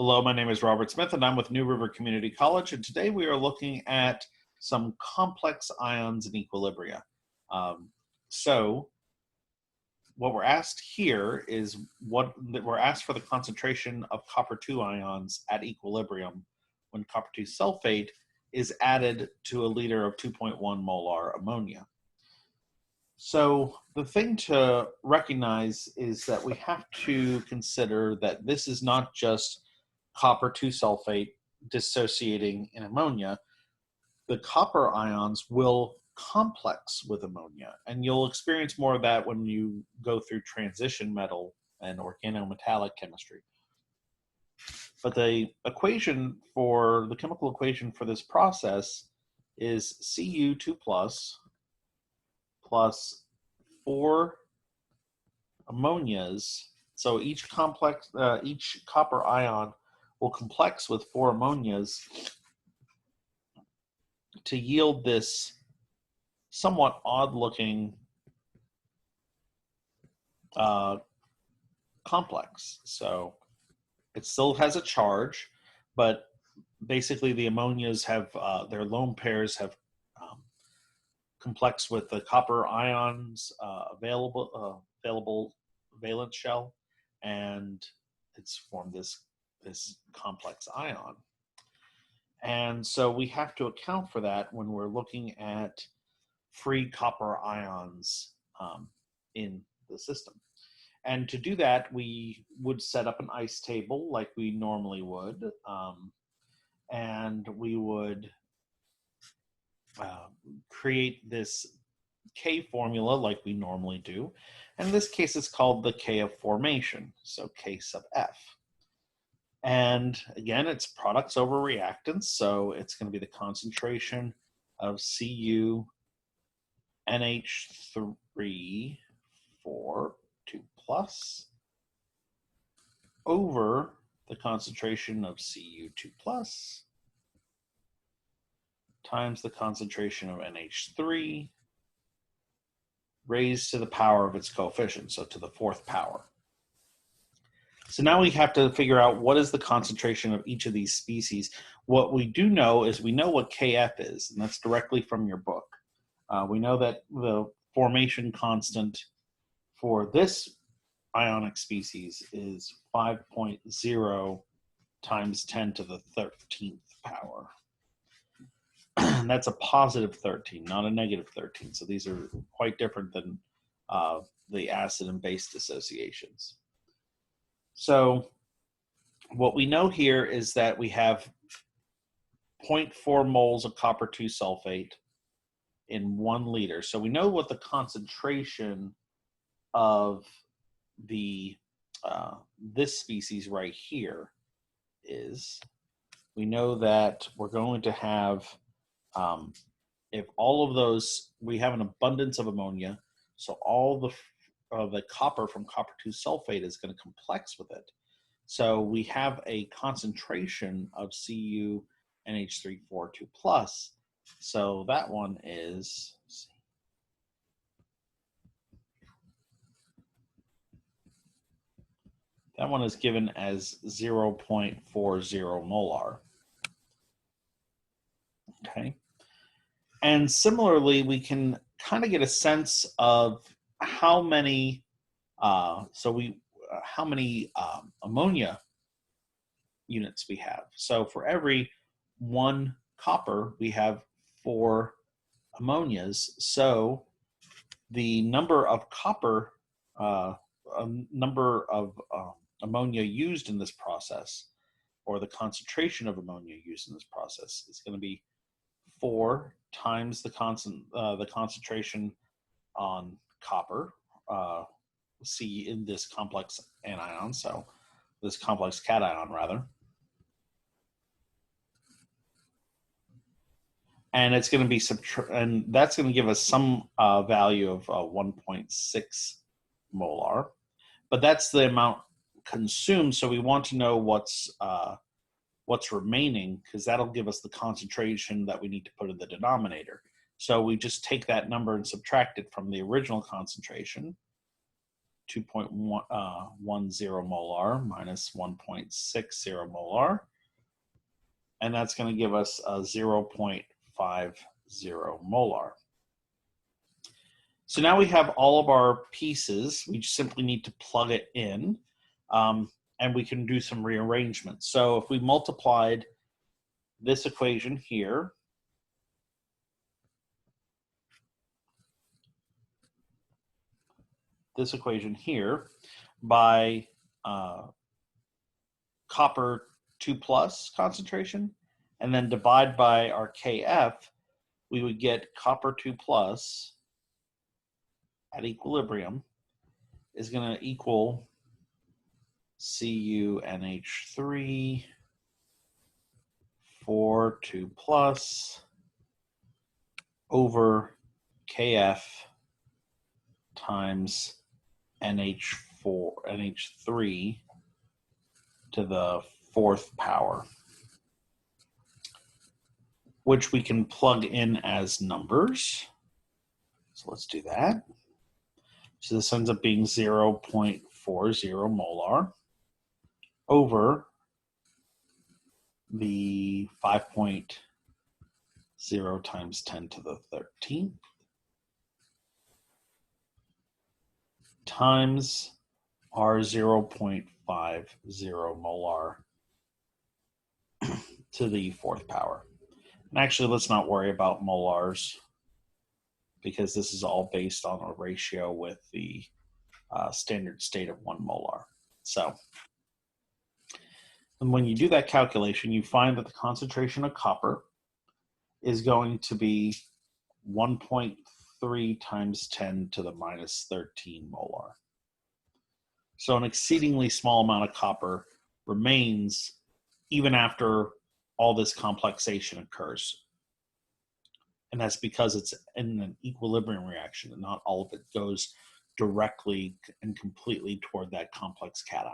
Hello, my name is Robert Smith and I'm with New River Community College, and today we are looking at some complex ions in equilibria. So what we're asked here is we're asked for the concentration of copper-2 ions at equilibrium when copper-2 sulfate is added to a liter of 2.1 molar ammonia. So the thing to recognize is that we have to consider that this is not just copper-2 sulfate dissociating in ammonia. The copper ions will complex with ammonia, and you'll experience more of that when you go through transition metal and organometallic chemistry. But the chemical equation for this process is Cu2 plus 4 ammonias. So each copper ion will complex with 4 ammonias to yield this somewhat odd-looking complex. So it still has a charge, but basically the ammonias have their lone pairs have complexed with the copper ions available valence shell, and it's formed this complex ion. And so we have to account for that when we're looking at free copper ions in the system. And to do that, we would set up an ice table like we normally would, and we would create this K formula like we normally do. And in this case, it's called the K of formation, so K sub F. And again, it's products over reactants, so it's going to be the concentration of Cu NH3 4 2 plus over the concentration of Cu2 plus times the concentration of NH3 raised to the power of its coefficient, so to the 4th power. So now we have to figure out what is the concentration of each of these species. What we do know is we know what Kf is, and that's directly from your book. We know that the formation constant for this ionic species is 5.0 times 10 to the 13th power. That's a positive 13, not a negative 13. So these are quite different than the acid and base dissociations. So what we know here is that we have 0.4 moles of copper-2 sulfate in 1 liter. So we know what the concentration of the this species right here is. We know that we're going to have, if all of those, we have an abundance of ammonia, so all the copper from copper-2 sulfate is going to complex with it. So we have a concentration of Cu NH342 plus. So that one is, that one is given as 0.40 molar. Okay. And similarly, we can kind of get a sense of how many ammonia units we have. So for every 1 copper, we have 4 ammonias. So the number of copper, ammonia used in this process, or the concentration of ammonia used in this process, is going to be 4 times the concentration on copper, C in this complex anion, so this complex cation rather. And it's going to be and that's going to give us some value of 1.6 molar, but that's the amount consumed. So we want to know what's remaining, because that'll give us the concentration that we need to put in the denominator. So we just take that number and subtract it from the original concentration, 2.10 molar minus 1.60 molar. And that's going to give us a 0.50 molar. So now we have all of our pieces. We just simply need to plug it in, and we can do some rearrangement. So if we multiplied this equation here by copper 2+ concentration, and then divide by our Kf, we would get copper 2+ at equilibrium is going to equal CuNH3 for 2+ over Kf times NH3 to the 4th power, which we can plug in as numbers. So let's do that. So this ends up being 0.40 molar over the 5.0 times 10 to the 13th times our 0.50 molar to the 4th power. And actually, let's not worry about molars, because this is all based on a ratio with the standard state of 1 molar. So, and when you do that calculation, you find that the concentration of copper is going to be 1.3 times 10 to the minus 13 molar. So an exceedingly small amount of copper remains even after all this complexation occurs. And that's because it's in an equilibrium reaction, and not all of it goes directly and completely toward that complex cation.